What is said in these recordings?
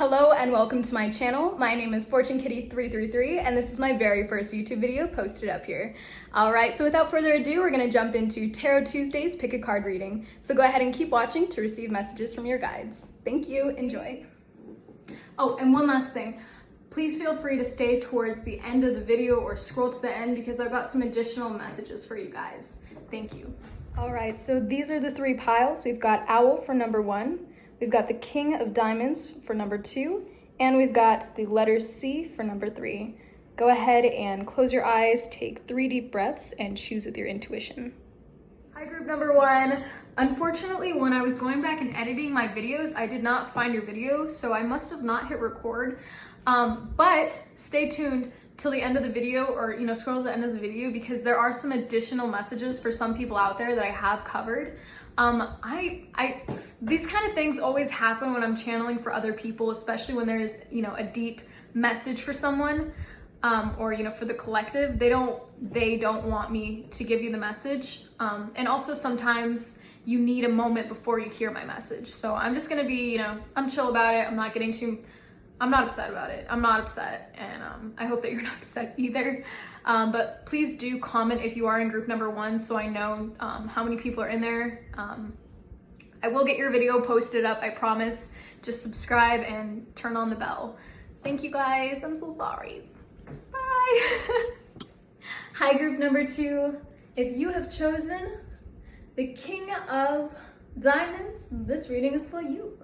Hello and welcome to my channel. My name is FortuneKitty333 and this is my very first YouTube video posted up here. Alright, so without further ado, we're going to jump into Tarot Tuesday's Pick a Card reading. So go ahead and keep watching to receive messages from your guides. Thank you, enjoy. Oh, and one last thing. Please feel free to stay towards the end of the video or scroll to the end because I've got some additional messages for you guys. Thank you. Alright, so these are the three piles. We've got Owl for number 1. We've got the King of Diamonds for number 2, and we've got the letter C for number 3. Go ahead and close your eyes, take 3 deep breaths, and choose with your intuition. Hi, group number 1. Unfortunately, when I was going back and editing my videos, I did not find your video, so I must have not hit record. But stay tuned till the end of the video, or scroll to the end of the video, because there are some additional messages for some people out there that I have covered. These kind of things always happen when I'm channeling for other people, especially when there's a deep message for someone, or for the collective. They don't want me to give you the message, and also sometimes you need a moment before you hear my message. So I'm just gonna be I'm chill about it. I'm not upset about it. I'm not upset, and I hope that you're not upset either. But please do comment if you are in group number 1 so I know how many people are in there. I will get your video posted up, I promise. Just subscribe and turn on the bell. Thank you guys. I'm so sorry. Bye. Hi, group number 2. If you have chosen the King of Diamonds, this reading is for you.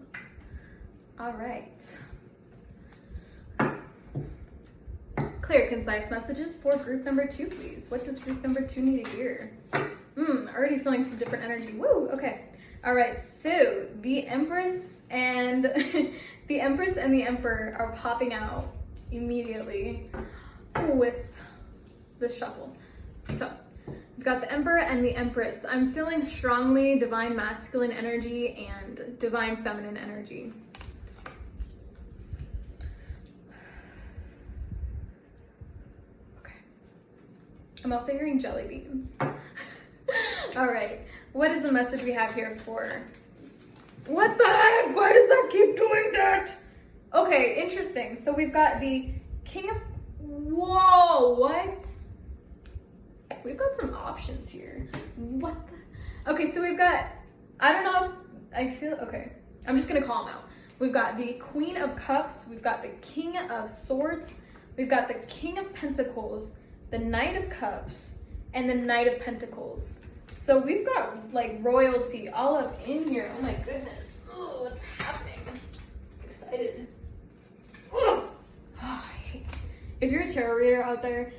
All right. Clear, concise messages for group number 2, please. What does group number 2 need to hear? Already feeling some different energy. Woo, okay. All right, so the Empress and the Emperor are popping out immediately with the shuffle. So we've got the Emperor and the Empress. I'm feeling strongly divine masculine energy and divine feminine energy. I'm also hearing jelly beans. All right, what is the message we have here for? What the heck? Why does that keep doing that? Okay, interesting. So we've got the King of... Whoa, what? We've got some options here. What the... Okay, so we've got... I don't know if... I feel... Okay, I'm just gonna call them out. We've got the Queen of Cups. We've got the King of Swords. We've got the King of Pentacles, the Knight of Cups, and the Knight of Pentacles. So we've got like royalty all up in here. Oh my goodness. Oh, what's happening? I'm excited. Oh, if you're a tarot reader out there,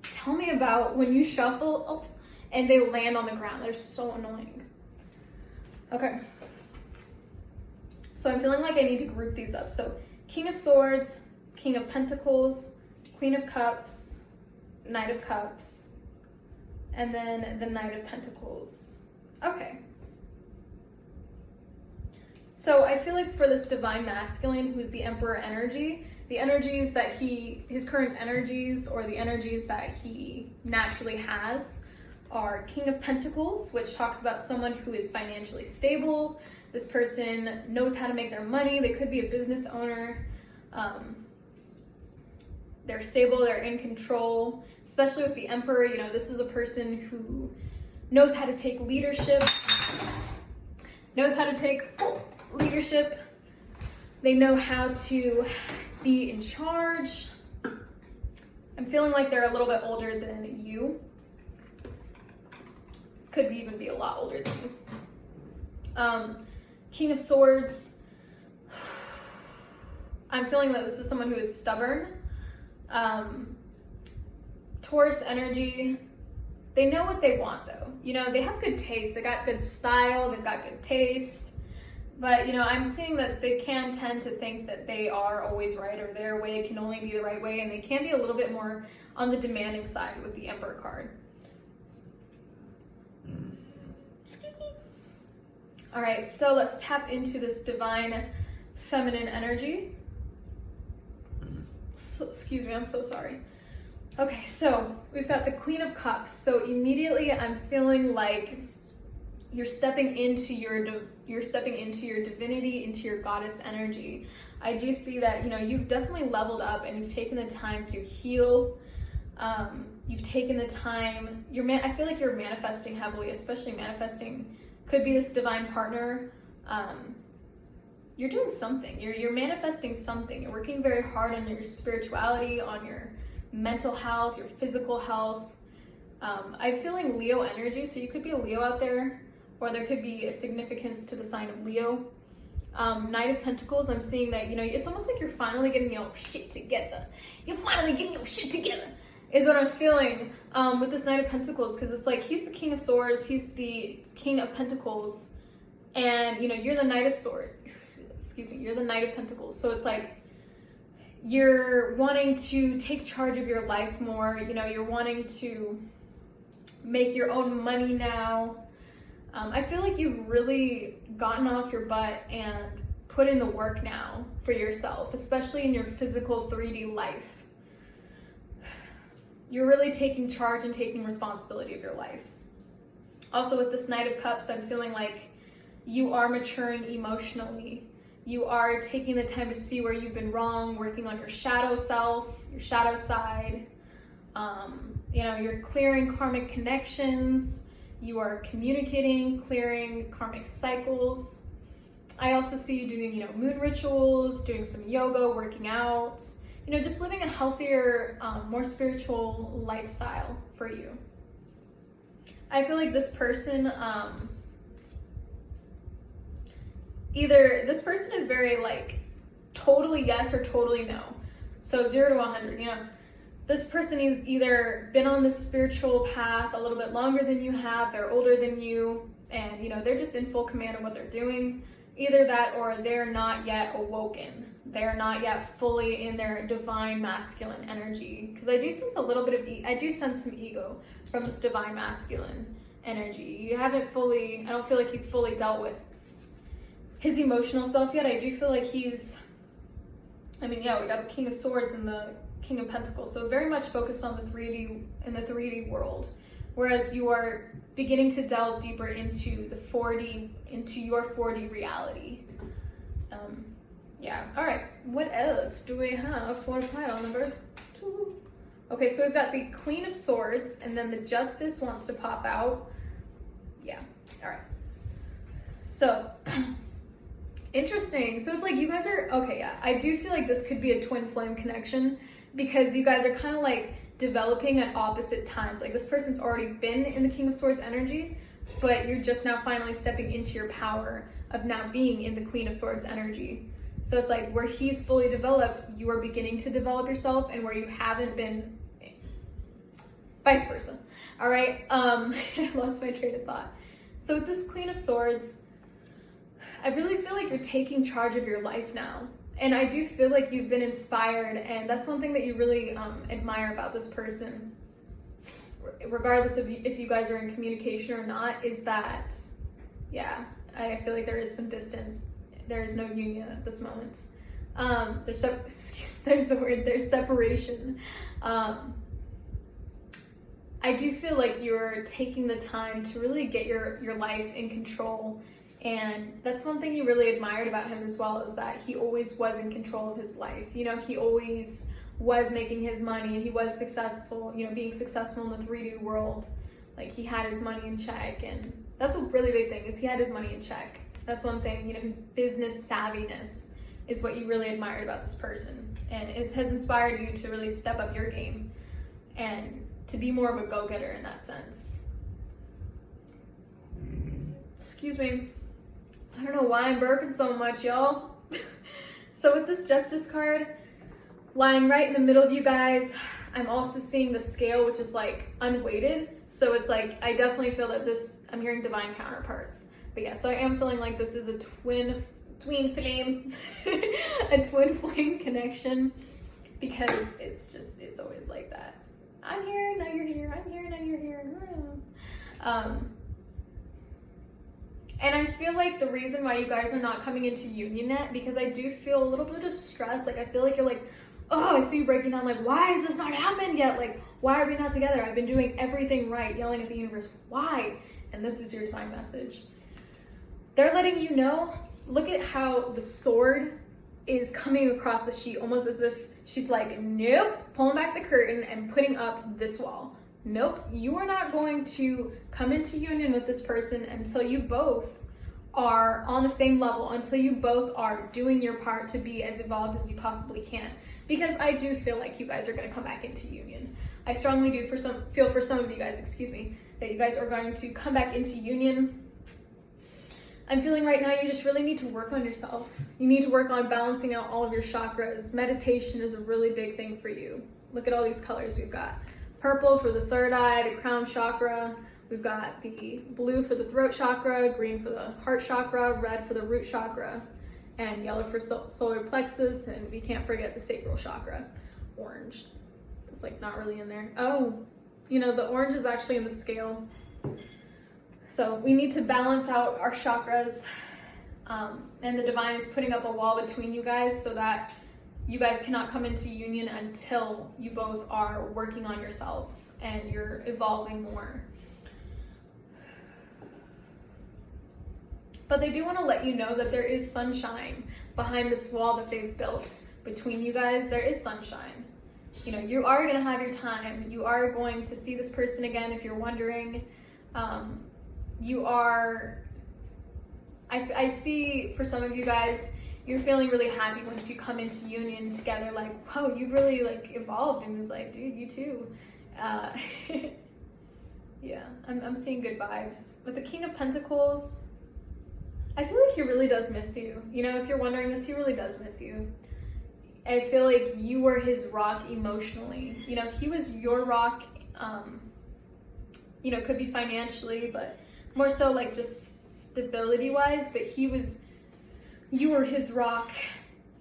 tell me about when you shuffle and they land on the ground. They're so annoying. Okay. So I'm feeling like I need to group these up. So King of Swords, King of Pentacles, Queen of Cups, Knight of Cups, and then the Knight of Pentacles. Okay. So I feel like for this divine masculine, who's the Emperor energy, the energies that his current energies, or the energies that he naturally has, are King of Pentacles, which talks about someone who is financially stable. This person knows how to make their money. They could be a business owner. They're stable, they're in control, especially with the Emperor. This is a person who knows how to take leadership, They know how to be in charge. I'm feeling like they're a little bit older than you. Could even be a lot older than you. King of Swords. I'm feeling that this is someone who is stubborn. Taurus energy, they know what they want though. They have good taste, they got good style, they've got good taste. But, I'm seeing that they can tend to think that they are always right, or their way can only be the right way, and they can be a little bit more on the demanding side with the Emperor card. Excuse me. All right, so let's tap into this divine feminine energy. Excuse me, I'm so sorry. Okay, so we've got the Queen of Cups. So immediately I'm feeling like you're stepping into you're stepping into your divinity, into your goddess energy. I do see that, you know, you've definitely leveled up and you've taken the time to heal. You've taken the time, I feel like you're manifesting heavily, especially manifesting, could be this divine partner. You're doing something, you're manifesting something. You're working very hard on your spirituality, on your mental health, your physical health. I'm feeling Leo energy, so you could be a Leo out there, or there could be a significance to the sign of Leo. Knight of Pentacles, I'm seeing that, you know, it's almost like you're finally getting your shit together. You're finally getting your shit together, is what I'm feeling with this Knight of Pentacles, because it's like he's the King of Swords, he's the King of Pentacles, and, you know, you're the Knight of Swords, excuse me, you're the Knight of Pentacles. So it's like you're wanting to take charge of your life more, you know, you're wanting to make your own money now. I feel like you've really gotten off your butt and put in the work now for yourself, especially in your physical 3D life. You're really taking charge and taking responsibility of your life. Also with this Knight of Cups, I'm feeling like you are maturing emotionally. You are taking the time to see where you've been wrong, working on your shadow self, your shadow side. You know, you're clearing karmic connections. You are communicating, clearing karmic cycles. I also see you doing, you know, moon rituals, doing some yoga, working out, you know, just living a healthier, more spiritual lifestyle for you. I feel like this person, either this person is very like totally yes or totally no. So 0 to 100, you know. This person has either been on this spiritual path a little bit longer than you have, they're older than you, and, you know, they're just in full command of what they're doing. Either that or they're not yet awoken. They're not yet fully in their divine masculine energy. Because I do sense a little bit of, I do sense some ego from this divine masculine energy. You haven't fully, I don't feel like he's fully dealt with his emotional self yet. I do feel like he's, I mean, yeah, we got the King of Swords and the King of Pentacles, so very much focused on the 3D, in the 3D world, whereas you are beginning to delve deeper into the 4D, into your 4D reality. Yeah, all right, what else do we have for pile number 2? Okay, so we've got the Queen of Swords, and then the Justice wants to pop out. Yeah, all right. So, interesting. So it's like you guys are, okay, yeah, I do feel like this could be a twin flame connection, because you guys are kind of like developing at opposite times. Like this person's already been in the King of Swords energy, but you're just now finally stepping into your power of now being in the Queen of Swords energy. So it's like where he's fully developed, you are beginning to develop yourself, and where you haven't been, vice versa. All right, I lost my train of thought. So with this Queen of Swords, I really feel like you're taking charge of your life now. And I do feel like you've been inspired, and that's one thing that you really admire about this person, regardless of if you guys are in communication or not, is that, yeah, I feel like there is some distance. There is no union at this moment. There's separation. I do feel like you're taking the time to really get your life in control. And that's one thing you really admired about him as well, is that he always was in control of his life. You know, he always was making his money, and he was successful, you know, being successful in the 3D world. Like he had his money in check, and that's a really big thing, is he had his money in check. That's one thing, you know, his business savviness is what you really admired about this person. And it has inspired you to really step up your game and to be more of a go-getter in that sense. Excuse me. I don't know why I'm burping so much, y'all. So with this Justice card, lying right in the middle of you guys, I'm also seeing the scale, which is like unweighted. So it's like, I definitely feel that this, I'm hearing divine counterparts. But yeah, so I am feeling like this is a twin flame, a twin flame connection, because it's always like that. I'm here, now you're here, I'm here, now you're here. And I feel like the reason why you guys are not coming into union yet, because I do feel a little bit of stress. Like I feel like you're like, oh, I see you breaking down, like, why has this not happened yet? Like, why are we not together? I've been doing everything right, yelling at the universe, why? And this is your divine message. they're letting you know, look at how the sword is coming across the sheet, almost as if she's like, nope, pulling back the curtain and putting up this wall. Nope, you are not going to come into union with this person until you both are on the same level, until you both are doing your part to be as evolved as you possibly can. Because I do feel like you guys are going to come back into union. I strongly do feel for some of you guys, excuse me, that you guys are going to come back into union. I'm feeling right now you just really need to work on yourself. You need to work on balancing out all of your chakras. Meditation is a really big thing for you. Look at all these colors we've got. Purple for the third eye, the crown chakra. We've got the blue for the throat chakra, green for the heart chakra, red for the root chakra, and yellow for solar plexus, and we can't forget the sacral chakra, orange. It's like not really in there. Oh, you know, the orange is actually in the scale. So we need to balance out our chakras, and the divine is putting up a wall between you guys so that you guys cannot come into union until you both are working on yourselves and you're evolving more. But they do want to let you know that there is sunshine behind this wall that they've built between you guys. There is sunshine. You know, you are going to have your time. You are going to see this person again if you're wondering. You are, I see for some of you guys, you're feeling really happy once you come into union together, like, wow, you've really like evolved, and it's like, dude, you too. Yeah, I'm seeing good vibes. With the King of Pentacles, I feel like he really does miss you. You know, if you're wondering this, he really does miss you. I feel like you were his rock emotionally. You know, he was your rock, you know, could be financially, but more so like just stability wise, but you were his rock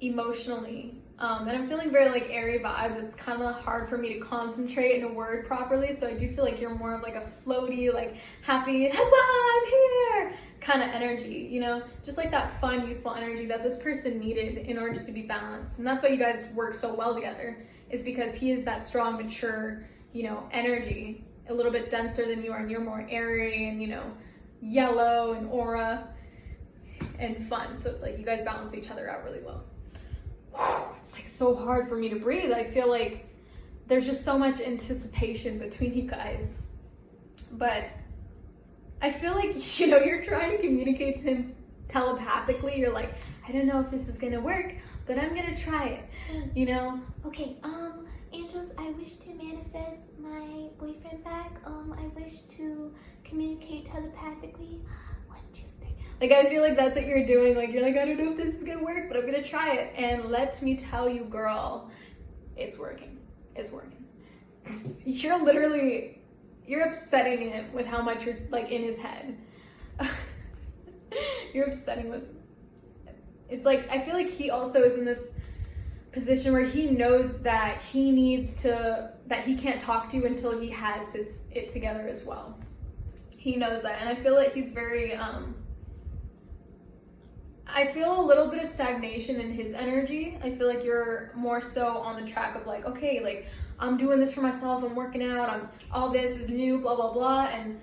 emotionally. And I'm feeling very like airy vibes. It's kind of hard for me to concentrate in a word properly. So I do feel like you're more of like a floaty, like happy, huzzah, I'm here kind of energy, you know, just like that fun, youthful energy that this person needed in order to be balanced. And that's why you guys work so well together, is because he is that strong, mature, you know, energy, a little bit denser than you are, and you're more airy and, you know, yellow and aura and fun. So it's like you guys balance each other out really well. It's like so hard for me to breathe. I feel like there's just so much anticipation between you guys. But I feel like, you know, you're trying to communicate to him telepathically. You're like, I don't know if this is gonna work, but I'm gonna try it, you know? Okay, angels, I wish to manifest my boyfriend back. I wish to communicate telepathically. 1, 2, 3. Like, I feel like that's what you're doing. Like, you're like, I don't know if this is gonna work, but I'm gonna try it. And let me tell you, girl, it's working. It's working. You're literally, you're upsetting him with how much you're like in his head. You're upsetting with, it's like, I feel like he also is in this position where he knows that he needs to, that he can't talk to you until he has it together as well. He knows that. And I feel like he's very, I feel a little bit of stagnation in his energy. I feel like you're more so on the track of like, okay, like I'm doing this for myself, I'm working out, all this is new, blah, blah, blah. And,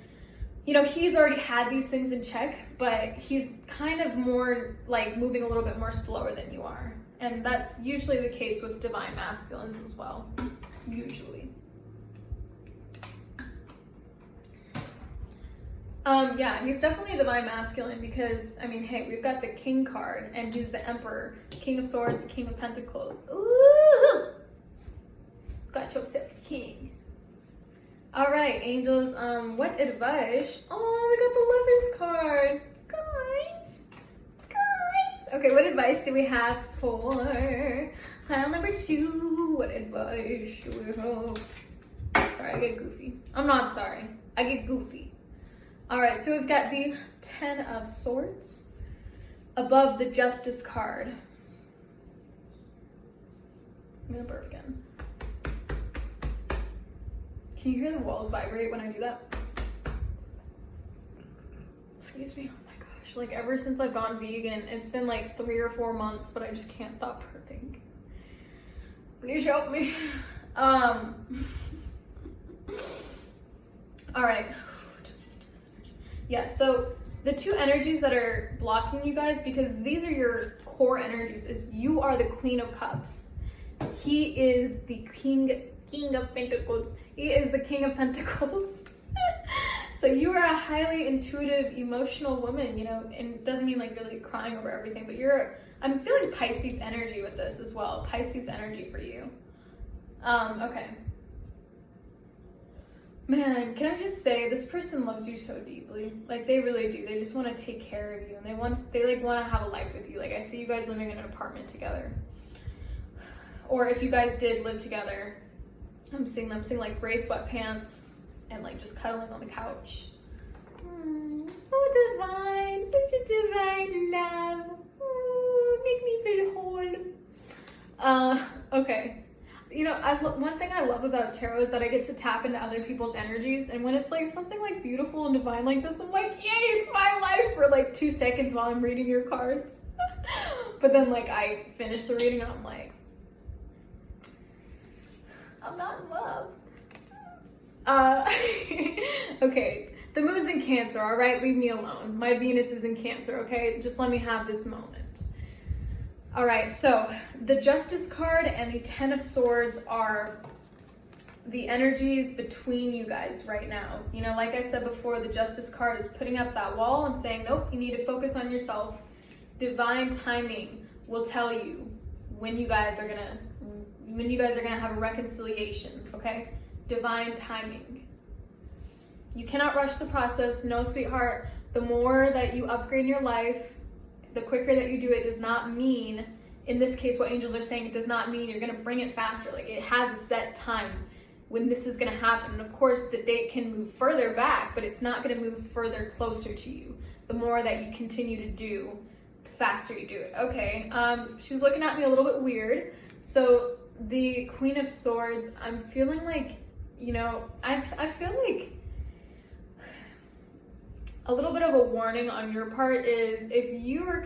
you know, he's already had these things in check, but he's kind of more like moving a little bit more slower than you are. And that's usually the case with divine masculines as well, usually. Yeah, he's definitely a divine masculine because, I mean, hey, we've got the King card, and he's the Emperor, King of Swords, King of Pentacles. Ooh! Got yourself a king. All right, angels, what advice? Oh, we got the Lovers card. Guys. Okay, what advice do we have for pile number 2? What advice do we have? Sorry, I get goofy. I'm not sorry. I get goofy. All right, so we've got the 10 of Swords above the Justice card. I'm gonna burp again. Can you hear the walls vibrate when I do that? Excuse me. Oh my gosh. Like ever since I've gone vegan, it's been like 3 or 4 months, but I just can't stop burping. Please help me. All right. Yeah, so the two energies that are blocking you guys, because these are your core energies, is you are the Queen of Cups. He is the King of Pentacles. He is the King of Pentacles. So you are a highly intuitive, emotional woman, you know, and it doesn't mean like really crying over everything, but I'm feeling Pisces energy with this as well. Pisces energy for you. Okay. Man, can I just say, this person loves you so deeply. Like, they really do. They just want to take care of you, and they want to have a life with you. Like, I see you guys living in an apartment together. Or if you guys did live together, I'm seeing them sing like gray sweatpants and like just cuddling on the couch. So divine, such a divine love. Ooh, make me feel whole. Okay. You know, one thing I love about tarot is that I get to tap into other people's energies, and when it's like something like beautiful and divine like this, I'm like, yay, it's my life for like 2 seconds while I'm reading your cards. But then like I finish the reading and I'm like, I'm not in love. Okay, the moon's in Cancer, all right? Leave me alone. My Venus is in Cancer, okay? Just let me have this moment. All right, so the Justice card and the Ten of Swords are the energies between you guys right now. You know, like I said before, the Justice card is putting up that wall and saying, nope, you need to focus on yourself. Divine timing will tell you when you guys are gonna have a reconciliation, okay? Divine timing. You cannot rush the process. No, sweetheart. The more that you upgrade your life, the quicker that you do it does not mean, in this case, what angels are saying, it does not mean you're gonna bring it faster. Like, it has a set time when this is gonna happen. And of course, the date can move further back, but it's not gonna move further closer to you. The more that you continue to do, the faster you do it. Okay, she's looking at me a little bit weird. So the Queen of Swords, I'm feeling like, you know, I feel like a little bit of a warning on your part is if you're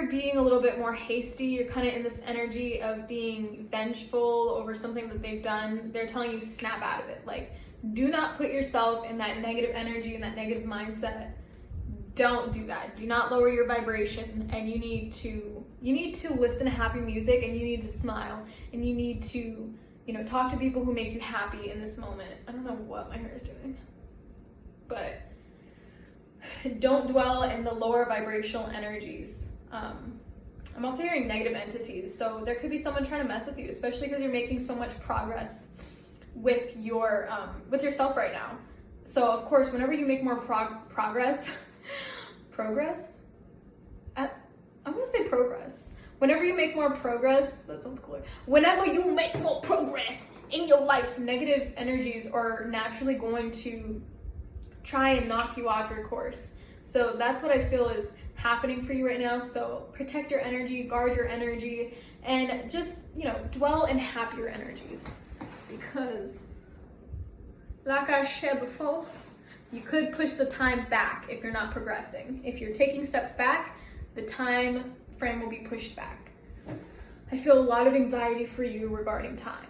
being a little bit more hasty, you're kind of in this energy of being vengeful over something that they've done, they're telling you snap out of it. Like, do not put yourself in that negative energy and that negative mindset. Don't do that. Do not lower your vibration, and you need to listen to happy music, and you need to smile, and you need to, you know, talk to people who make you happy in this moment. I don't know what my hair is doing, but don't dwell in the lower vibrational energies. I'm also hearing negative entities, so there could be someone trying to mess with you, especially because you're making so much progress with yourself right now. So of course, whenever you make more progress. I'm gonna say progress. Whenever you make more progress, that sounds cooler. Whenever you make more progress in your life, negative energies are naturally going to try and knock you off your course. So that's what I feel is happening for you right now. So protect your energy, guard your energy, and just, you know, dwell in happier energies. Because, like I said before, you could push the time back if you're not progressing. If you're taking steps back, the time frame will be pushed back. I feel a lot of anxiety for you regarding time.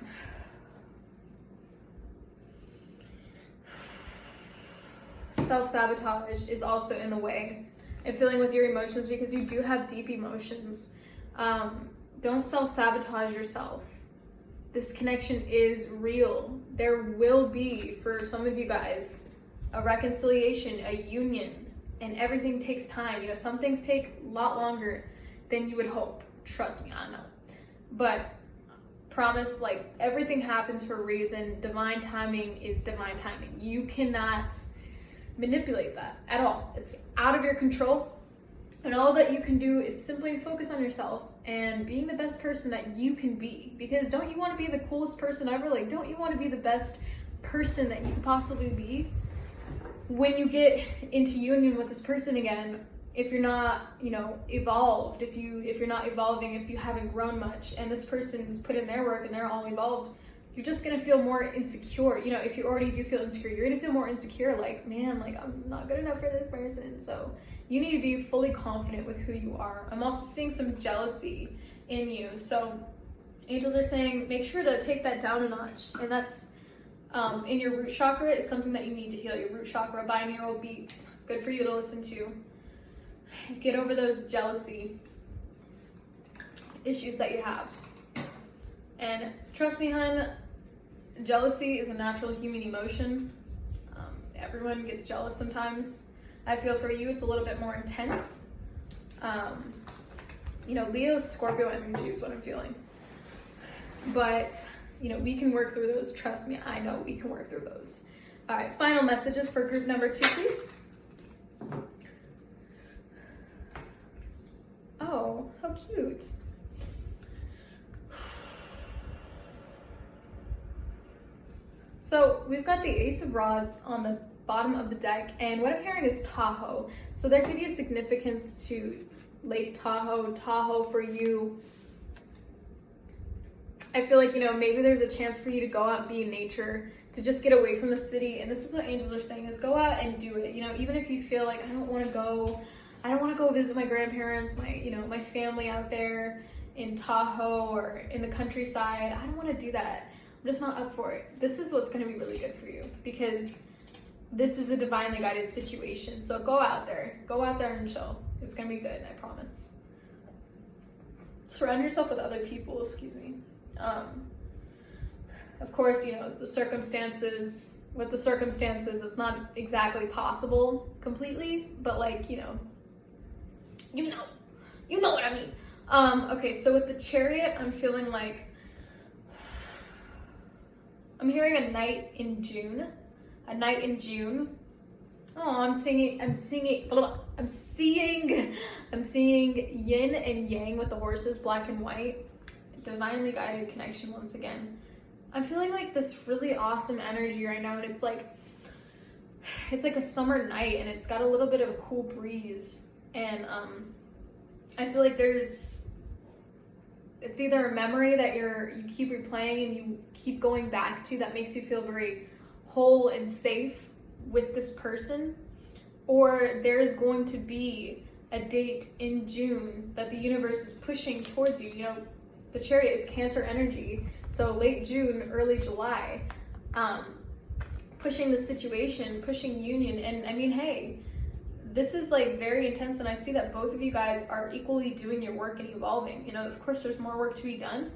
Self-sabotage is also in the way. And feeling with your emotions, because you do have deep emotions. Don't self-sabotage yourself. This connection is real. There will be, for some of you guys, a reconciliation, a union, and everything takes time. You know, some things take a lot longer than you would hope. Trust me, I know. But promise, like, everything happens for a reason. Divine timing is divine timing. You cannot manipulate that at all. It's out of your control. And all that you can do is simply focus on yourself and being the best person that you can be. Because don't you want to be the coolest person ever? Like, don't you want to be the best person that you could possibly be? When you get into union with this person again, if you're not, you know, evolved, if you're not evolving, if you haven't grown much, and this person's put in their work and they're all evolved, you're just gonna feel more insecure. You know, if you already do feel insecure, you're gonna feel more insecure, like, man, like, I'm not good enough for this person. So you need to be fully confident with who you are. I'm also seeing some jealousy in you. So angels are saying, make sure to take that down a notch. And that's in your root chakra is something that you need to heal. Your root chakra, binaural beats. Good for you to listen to. Get over those jealousy issues that you have. And trust me, hon, jealousy is a natural human emotion. Everyone gets jealous sometimes. I feel for you, it's a little bit more intense. You know, Leo, Scorpio energy is what I'm feeling. But, you know, we can work through those. Trust me, I know we can work through those. All right, final messages for group number 2, please. Oh, how cute. So we've got the Ace of Rods on the bottom of the deck, and what I'm hearing is Tahoe. So there could be a significance to Lake Tahoe, Tahoe for you. I feel like, you know, maybe there's a chance for you to go out and be in nature, to just get away from the city. And this is what angels are saying, is go out and do it. You know, even if you feel like, I don't want to go visit my grandparents, my family out there in Tahoe or in the countryside. I don't want to do that. I'm just not up for it. This is what's going to be really good for you, because this is a divinely guided situation. So go out there and chill. It's going to be good, I promise. Surround yourself with other people, excuse me. Of course, you know, with the circumstances, it's not exactly possible completely, but like, you know what I mean. Okay, so with the Chariot, I'm feeling like, I'm hearing a night in June. Oh, I'm seeing yin and yang with the horses, black and white. Divinely guided connection once again. I'm feeling like this really awesome energy right now, and it's like a summer night, and it's got a little bit of a cool breeze, and I feel like it's either a memory that you keep replaying and you keep going back to that makes you feel very whole and safe with this person, or there's going to be a date in June that the universe is pushing towards you. You know, the Chariot is Cancer energy, so late June, early July, pushing the situation, pushing union. And I mean, hey, this is like very intense, and I see that both of you guys are equally doing your work and evolving. You know, of course there's more work to be done,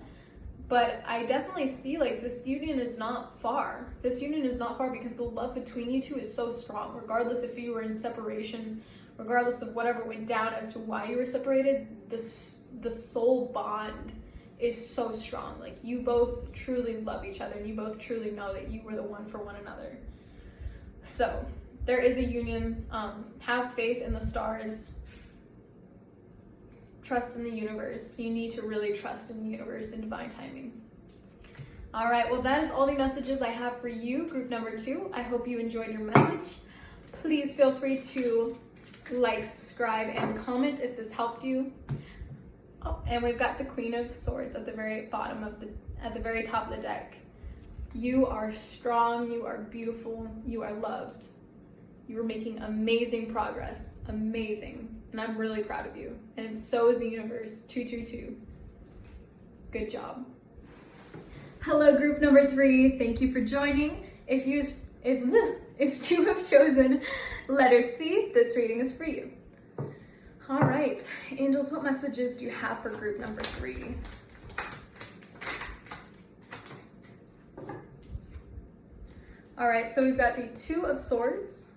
but I definitely see like this union is not far. This union is not far because the love between you two is so strong, regardless if you were in separation, regardless of whatever went down as to why you were separated. The soul bond is so strong. Like, you both truly love each other, and you both truly know that you were the one for one another. So there is a union. Have faith in the stars. Trust in the universe. You need to really trust in the universe and divine timing. All right, well, that is all the messages I have for you, group number 2. I hope you enjoyed your message. Please feel free to like, subscribe, and comment if this helped you. Oh, and we've got the Queen of Swords at the very bottom at the very top of the deck. You are strong, you are beautiful, you are loved. You are making amazing progress, amazing. And I'm really proud of you. And so is the universe, 222. Good job. Hello, group number 3. Thank you for joining. If you have chosen letter C, this reading is for you. All right, angels, what messages do you have for group number 3? All right, so we've got the 2 of Swords.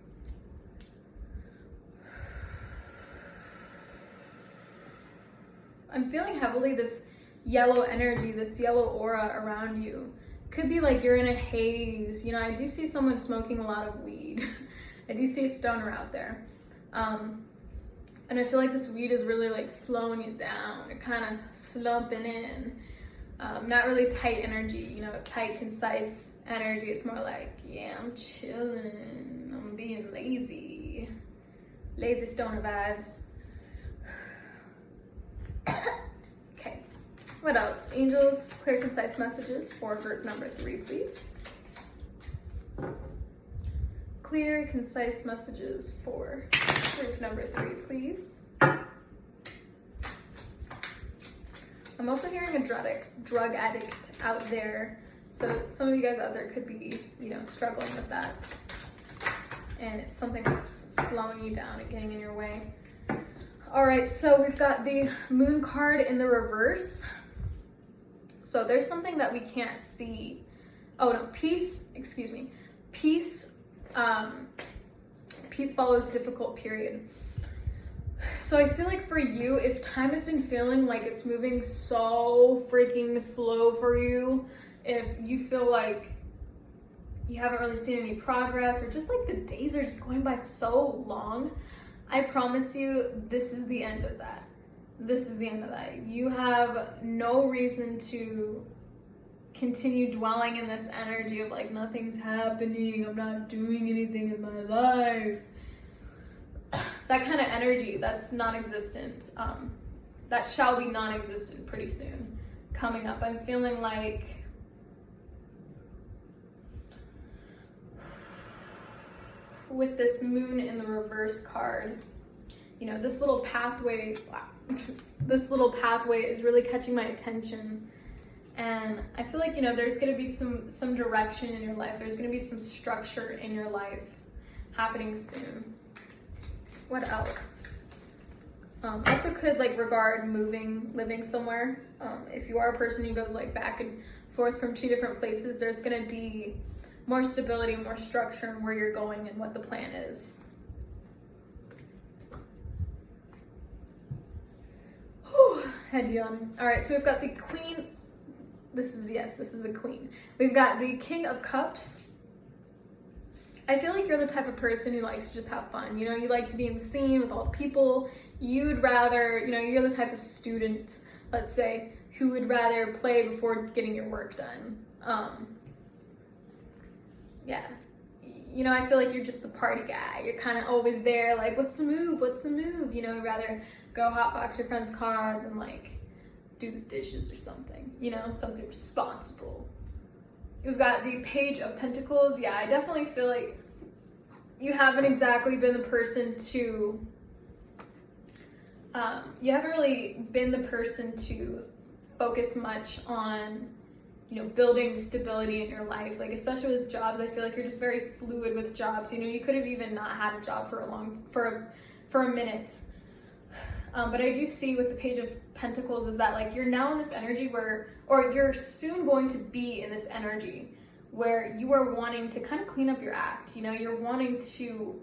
I'm feeling heavily this yellow energy, this yellow aura around you. Could be like you're in a haze. You know, I do see someone smoking a lot of weed. I do see a stoner out there. And I feel like this weed is really like slowing it down and kind of slumping in. Not really tight energy, you know, tight, concise energy. It's more like, yeah, I'm chilling. I'm being lazy. Lazy stoner vibes. Okay, what else? Angels, clear, concise messages for group number 3, please. Clear, concise messages for group number 3, please. I'm also hearing a drug addict out there. So some of you guys out there could be, you know, struggling with that. and it's something that's slowing you down and getting in your way. All right, so we've got the moon card in the reverse. So there's something that we can't see. Oh no, peace, excuse me. Peace follows difficult period. So I feel like for you, if time has been feeling like it's moving so freaking slow for you, if you feel like you haven't really seen any progress, or just like the days are just going by so long, I promise you, this is the end of that. This is the end of that. You have no reason to continue dwelling in this energy of like, nothing's happening, I'm not doing anything in my life. That kind of energy, that's non-existent. That shall be non-existent pretty soon coming up. I'm feeling like with this moon in the reverse card, you know, this little pathway, this little pathway is really catching my attention. And I feel like, you know, there's going to be some direction in your life. There's going to be some structure in your life happening soon. What else? Also could like regard moving, living somewhere. If you are a person who goes like back and forth from 2 different places, there's going to be more stability, more structure in where you're going and what the plan is. Whew, head yawn. All right, so we've got the Queen. This is a queen. We've got the King of Cups. I feel like you're the type of person who likes to just have fun. You know, you like to be in the scene with all the people. You'd rather, you know, you're the type of student, let's say, who would rather play before getting your work done. Yeah. You know, I feel like you're just the party guy. You're kind of always there, like, what's the move? What's the move? You know, you'd rather go hotbox your friend's car than, like, do the dishes or something. You know, something responsible. We've got the Page of Pentacles. Yeah, I definitely feel like you haven't exactly been the person to, you haven't really been the person to focus much on, you know, building stability in your life. Like, especially with jobs, I feel like you're just very fluid with jobs. You know, you could have even not had a job for a minute. But I do see with the Page of Pentacles is that like you're now in this energy where, or you're soon going to be in this energy where you are wanting to kind of clean up your act. You know, you're wanting to,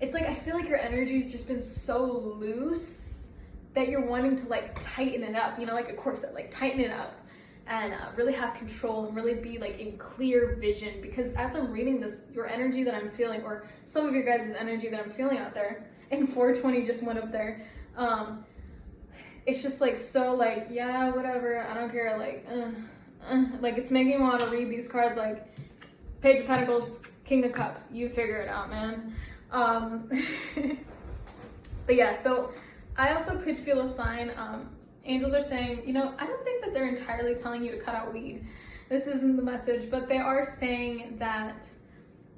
it's like I feel like your energy's just been so loose that you're wanting to like tighten it up, you know, like a corset, like tighten it up and really have control and really be like in clear vision. Because as I'm reading this, your energy that I'm feeling, or some of your guys' energy that I'm feeling out there, and 420 just went up there, it's just like so like, yeah, whatever, I don't care, like it's making me want to read these cards like Page of Pentacles, King of Cups, you figure it out, man. But yeah, so I also could feel a sign, angels are saying, you know, I don't think that they're entirely telling you to cut out weed. This isn't the message, but they are saying that,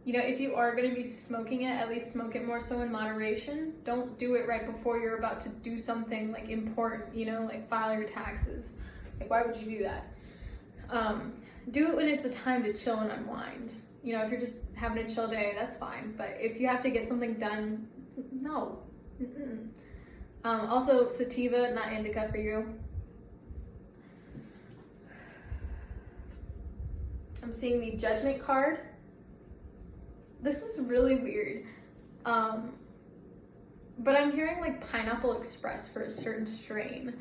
you know, if you are going to be smoking it, at least smoke it more so in moderation. Don't do it right before you're about to do something like important, you know, like file your taxes. Like, why would you do that? Do it when it's a time to chill and unwind. You know, if you're just having a chill day, that's fine. But if you have to get something done, no. Also, sativa, not indica for you. I'm seeing the Judgment card. This is really weird. But I'm hearing like Pineapple Express for a certain strain.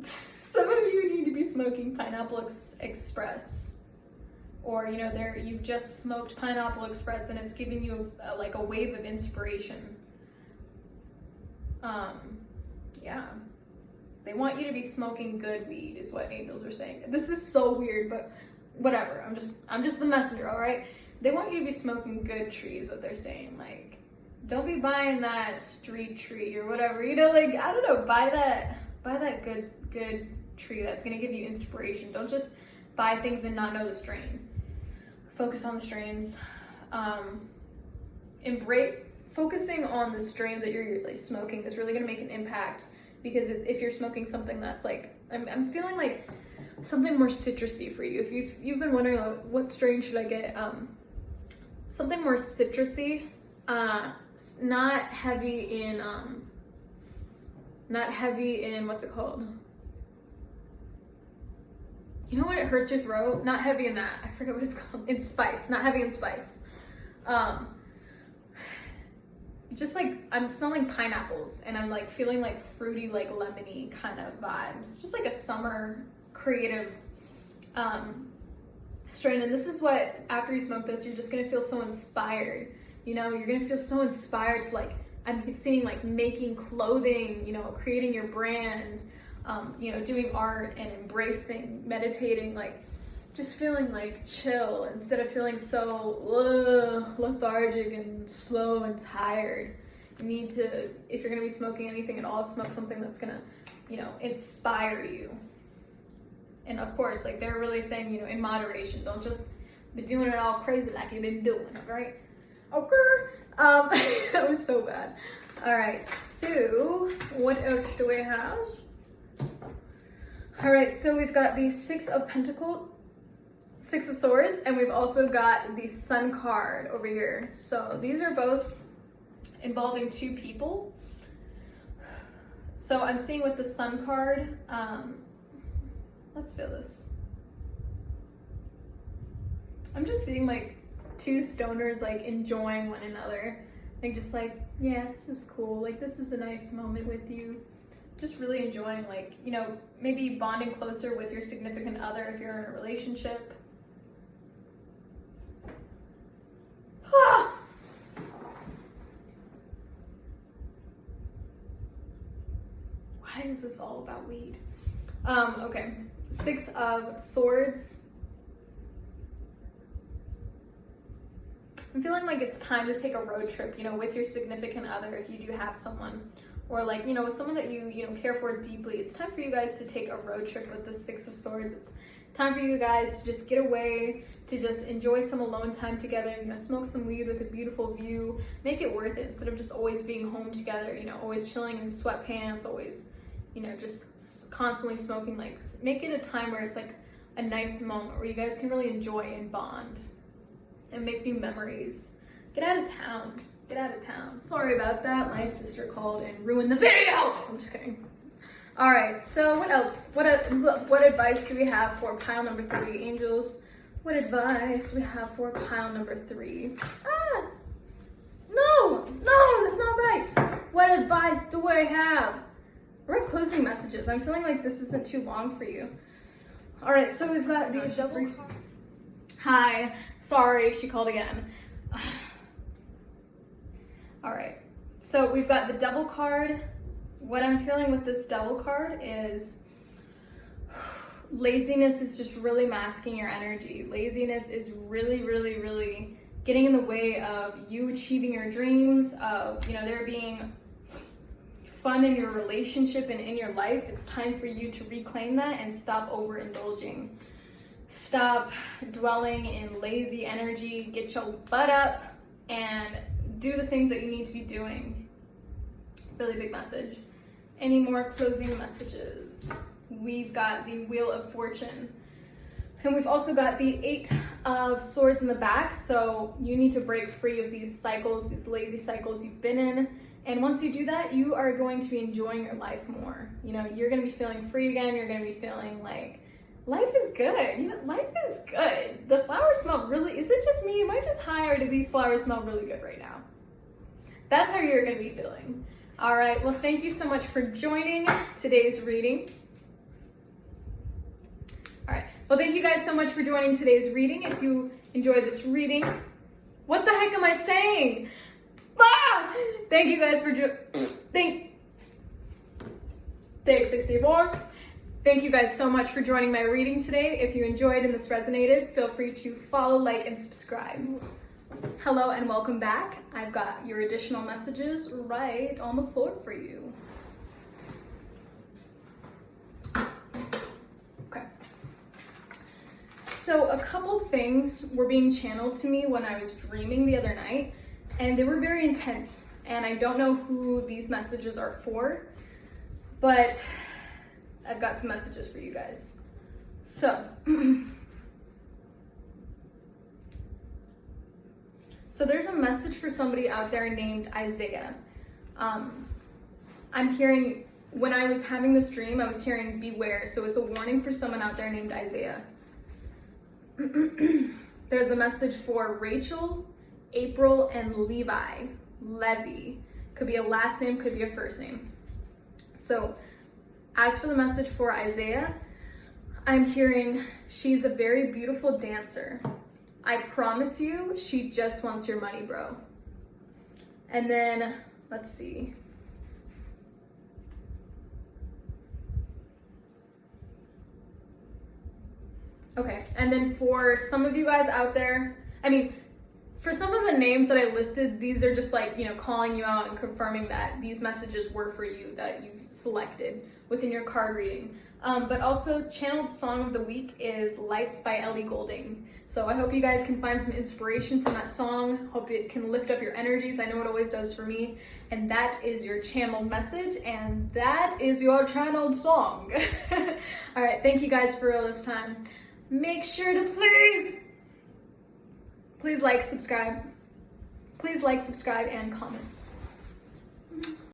Some of you need to be smoking Pineapple Express. Or, you know, you've just smoked Pineapple Express and it's giving you like a wave of inspiration. Yeah. They want you to be smoking good weed is what angels are saying. This is so weird, but whatever. I'm just the messenger, all right? They want you to be smoking good trees, what they're saying. Like, don't be buying that street tree or whatever. You know, like, I don't know, buy that good tree that's gonna give you inspiration. Don't just buy things and not know the strain. Focus on the strains. Focusing on the strains that you're like smoking is really gonna make an impact, because if you're smoking something that's like, I'm feeling like something more citrusy for you. If you've been wondering like, what strain should I get, something more citrusy, not heavy in what's it called? You know when it hurts your throat? Not heavy in that. I forget what it's called. In spice. Not heavy in spice. Just like I'm smelling pineapples and I'm like feeling like fruity, like lemony kind of vibes. Just like a summer creative strain. And this is what, after you smoke this, you're just gonna feel so inspired. You know, you're gonna feel so inspired to like, I'm seeing like making clothing, you know, creating your brand, you know, doing art and embracing, meditating, like just feeling like chill instead of feeling so lethargic and slow and tired. You need to, if you're gonna be smoking anything at all, smoke something that's gonna, you know, inspire you. And of course, like they're really saying, you know, in moderation, don't just be doing it all crazy like you've been doing, okay? Okay. That was so bad. All right, so what else do we have? All right, so we've got the Six of Swords, and we've also got the Sun card over here. So these are both involving two people. So I'm seeing with the Sun card, let's feel this. I'm just seeing like two stoners like enjoying one another. Like just like, yeah, this is cool. Like this is a nice moment with you. Just really enjoying, like, you know, maybe bonding closer with your significant other if you're in a relationship. Ah! Why is this all about weed? Okay. Six of Swords. I'm feeling like it's time to take a road trip, you know, with your significant other if you do have someone. Or like, you know, with someone that you know, care for deeply. It's time for you guys to take a road trip with the Six of Swords. It's time for you guys to just get away, to just enjoy some alone time together, you know, smoke some weed with a beautiful view, make it worth it instead of just always being home together, you know, always chilling in sweatpants, always, you know, just constantly smoking. Like, make it a time where it's like a nice moment where you guys can really enjoy and bond and make new memories. Get out of town. Get out of town. Sorry about that. My sister called and ruined the video. I'm just kidding. All right, so what else? What advice do we have for pile number 3, angels? What advice do we have for pile number 3? Ah! No, that's not right. What advice do I have? We're at closing messages. I'm feeling like this isn't too long for you. All right, so we've got the double. Hi, sorry, she called again. All right, so we've got the Devil card. What I'm feeling with this Devil card is laziness is just really masking your energy. Laziness is really, really, really getting in the way of you achieving your dreams, of, you know, there being fun in your relationship and in your life. It's time for you to reclaim that and stop overindulging. Stop dwelling in lazy energy. Get your butt up and do the things that you need to be doing. Really big message. Any more closing messages? We've got the Wheel of Fortune. And we've also got the 8 of Swords in the back. So you need to break free of these cycles, these lazy cycles you've been in. And once you do that, you are going to be enjoying your life more. You know, you're going to be feeling free again. You're going to be feeling like life is good. You know, life is good. The flowers smell really, is it just me? Am I just high, or do these flowers smell really good right now? That's how you're going to be feeling. All right, well, thank you so much for joining today's reading. All right, well, thank you guys so much for joining today's reading. If you enjoyed this reading, what the heck am I saying? Ah! Thank you guys for Take 64. Thank you guys so much for joining my reading today. If you enjoyed and this resonated, feel free to follow, like, and subscribe. Hello and welcome back. I've got your additional messages right on the floor for you. Okay. So a couple things were being channeled to me when I was dreaming the other night, and they were very intense, and I don't know who these messages are for, but I've got some messages for you guys. So So there's a message for somebody out there named Isaiah. I'm hearing, when I was having this dream, I was hearing beware. So it's a warning for someone out there named Isaiah. There's a message for Rachel, April, and Levi. Could be a last name, could be a first name. So as for the message for Isaiah, I'm hearing she's a very beautiful dancer. I promise you, she just wants your money, bro. And then, let's see. Okay, and then for some of you guys out there, I mean, for some of the names that I listed, these are just like, calling you out and confirming that these messages were for you, that you've selected within your card reading. But also, channeled song of the week is Lights by Ellie Goulding. So I hope you guys can find some inspiration from that song. Hope it can lift up your energies. I know it always does for me. And that is your channeled message, and that is your channeled song. All right, thank you guys for all this time. Make sure to please like, subscribe. Please like, subscribe, and comment.